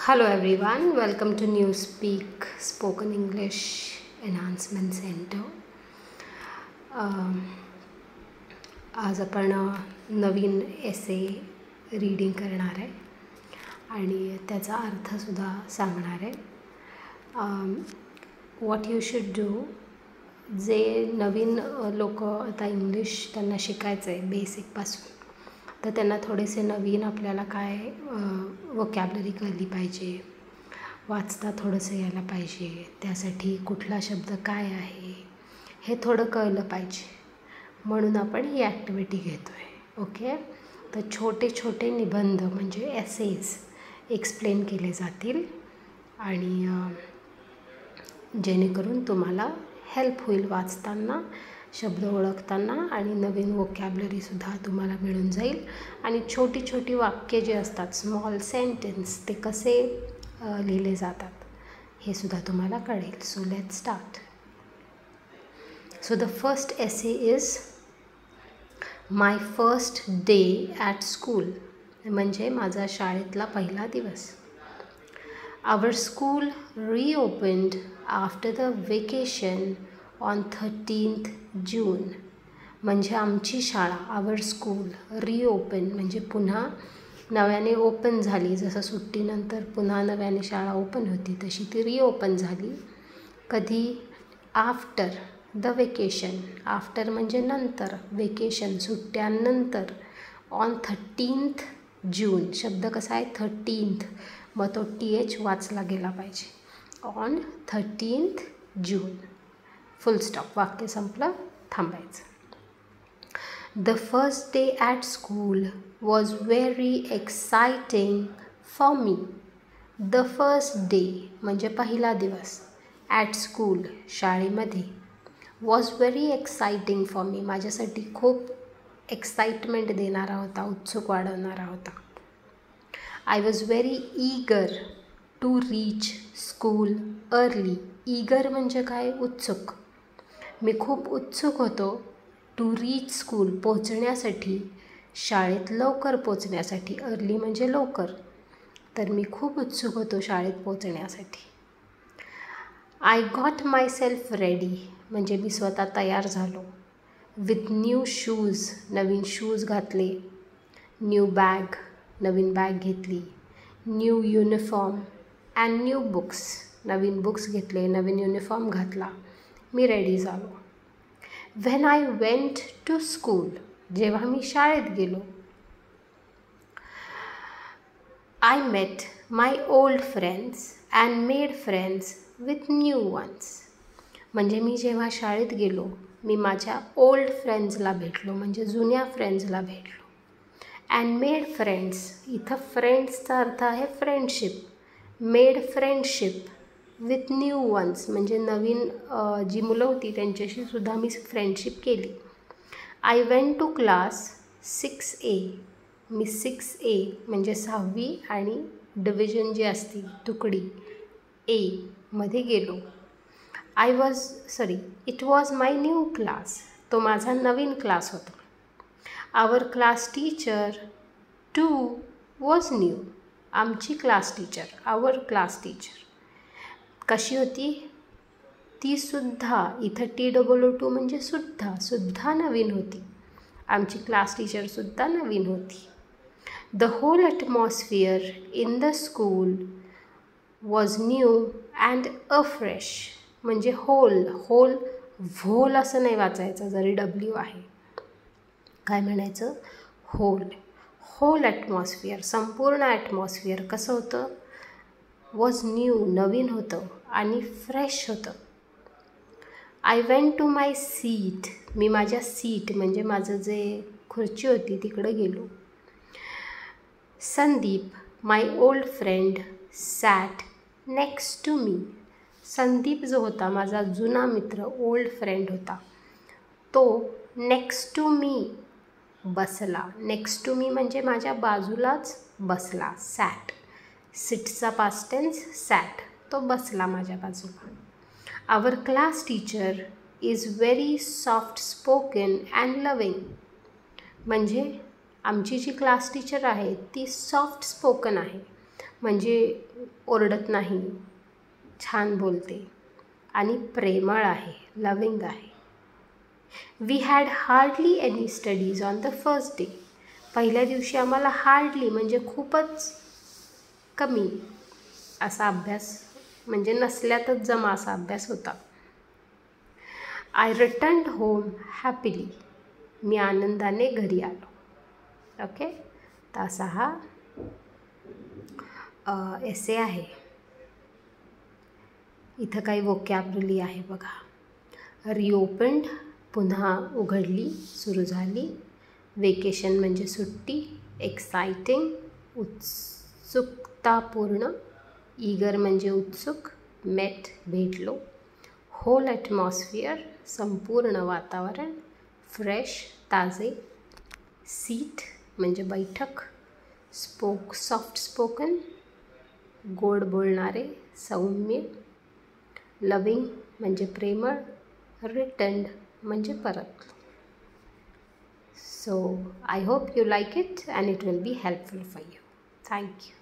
Hello everyone, welcome to New Speak Spoken English Enhancement Center. आज आपण नवीन एसे reading करणार आहे आणि त्याचा अर्थसुद्धा सांगणार आहे. व्हॉट यू शुड डू, जे नवीन लोक आता इंग्लिश त्यांना शिकायचं आहे बेसिकपासून, तर त्यांना थोडेसे नवीन आपल्याला काय वोकॅबलरी कळली पाहिजे, वाचता थोडंसं यायला पाहिजे, त्यासाठी कुठला शब्द काय आहे हे थोडं कळलं पाहिजे, म्हणून आपण ही ॲक्टिव्हिटी घेतो आहे. ओके, तर छोटे छोटे निबंध म्हणजे एसेज एक्सप्लेन केले जातील आणि जेणेकरून तुम्हाला हेल्प होईल वाचताना, शब्द ओळखताना, आणि नवीन वोकॅबलरीसुद्धा तुम्हाला मिळून जाईल. आणि छोटी छोटी वाक्ये जे असतात, स्मॉल सेंटेन्स, ते कसे लिहिले जातात हे सुद्धा तुम्हाला कळेल. So let's start. So the first essay is my first day at school, म्हणजे माझा शाळेतला पहिला दिवस. Our school reopened after the vacation on 13th June, म्हणजे आमची शाळा, आवर स्कूल रिओपन म्हणजे पुन्हा नव्याने ओपन झाली. जसं सुट्टीनंतर पुन्हा नव्याने शाळा ओपन होती तशी ती रिओपन झाली. कधी? आफ्टर द वेकेशन, आफ्टर म्हणजे नंतर, वेकेशन सुट्ट्यानंतर. ऑन 13th जून, शब्द कसा आहे 13th, मग तो TH वाचला गेला पाहिजे. On 13th June, full stop, वाक्य संपलं, थांबायचं. The first day at school was very exciting for me. The first day म्हणजे पहिला दिवस, ॲट स्कूल शाळेमध्ये, was very exciting for me माझ्यासाठी खूप एक्साइटमेंट देणारा होता, उत्सुक वाढवणारा होता. I was very eager to reach school early. Eager म्हणजे काय? उत्सुक. मी खूप उत्सुक होतो टू रीच स्कूल, पोचण्यासाठी, शाळेत लवकर पोचण्यासाठी. अर्ली म्हणजे लवकर, तर मी खूप उत्सुक होतो शाळेत पोचण्यासाठी. I got myself ready म्हणजे मी स्वतः तयार झालो. विथ न्यू शूज, नवीन शूज घातले. न्यू बॅग, नवीन बॅग घेतली. New uniform and new books, नवीन बुक्स घेतले, नवीन युनिफॉर्म घातला, मी रेडी झालो. When I went to school, जेव्हा मी शाळेत गेलो. I met my old friends and made friends with new ones, म्हणजे मी जेव्हा शाळेत गेलो मी माझ्या ओल्ड फ्रेंड्सला भेटलो, म्हणजे जुन्या फ्रेंड्सला भेटलो. अँड मेड फ्रेंड्स, इथं फ्रेंड्सचा अर्थ आहे friendship. Made friendship with new ones म्हणजे नवीन जी मुलं होती त्यांच्याशी सुद्धा मी फ्रेंडशिप केली. I went to class 6A, मी 6A म्हणजे 6वी आणि डिव्हिजन जी असती तुकडी A मध्ये गेलो. It was my new class, तो माझा नवीन क्लास होता. Our class teacher too was new, आमची class teacher, our class teacher कशी होती? ती सुद्धा, इथं TOO म्हणजे सुद्धा नवीन होती. आमची क्लास टीचरसुद्धा नवीन होती. The whole atmosphere in the school was new and afresh, म्हणजे व्होल असं नाही वाचायचं जरी W आहे. काय म्हणायचं? होल ॲटमॉस्फिअर, संपूर्ण ॲटमॉस्फिअर कसं होतं? वॉज न्यू, नवीन होतं आणि फ्रेश होतं. I went to my seat, मी माझ्या सीट म्हणजे माझं जे खुर्ची होती तिकडं गेलो. Sandeep, my old friend, sat next to me. Sandeep जो होता माझा जुना मित्र, ओल्ड फ्रेंड होता, तो नेक्स्ट टू मी बसला. नेक्स्ट टू मी म्हणजे माझ्या बाजूलाच बसला. सॅट, सिटचा पास्ट टेन्स सॅट, तो बसला माझ्या बाजूला. Our class teacher is very soft spoken and loving, म्हणजे आमची जी क्लास टीचर आहे ती सॉफ्ट स्पोकन आहे, म्हणजे ओरडत नाही, छान बोलते आणि प्रेमळ आहे, लविंग आहे. We had hardly any studies on the first day. पहिल्या दिवशी आम्हाला हार्डली म्हणजे खूपच कमी असा अभ्यास, म्हणजे नसल्यातच जमा असा अभ्यास होता. I returned home happily. मी आनंदाने घरी आलो. ओके, तर असा हा एसे आहे. इथं काही वोकॅब्युलरी आहे बघा. रिओपन्ड पुन्हा उघडली, सुरू झाली. वेकेशन म्हणजे सुट्टी. एक्साइटिंग उत्सुकतापूर्ण. ईगर म्हणजे उत्सुक. मेट भेटलो. होल ॲटमॉस्फिअर संपूर्ण वातावरण. फ्रेश ताजे. सीट म्हणजे बैठक. स्पोक सॉफ्ट स्पोकन गोड बोलणारे, सौम्य. लविंग म्हणजे प्रेमळ. रिटर्न्ड म्हणजे परत. So I hope you like it and it will be helpful for you. Thank you.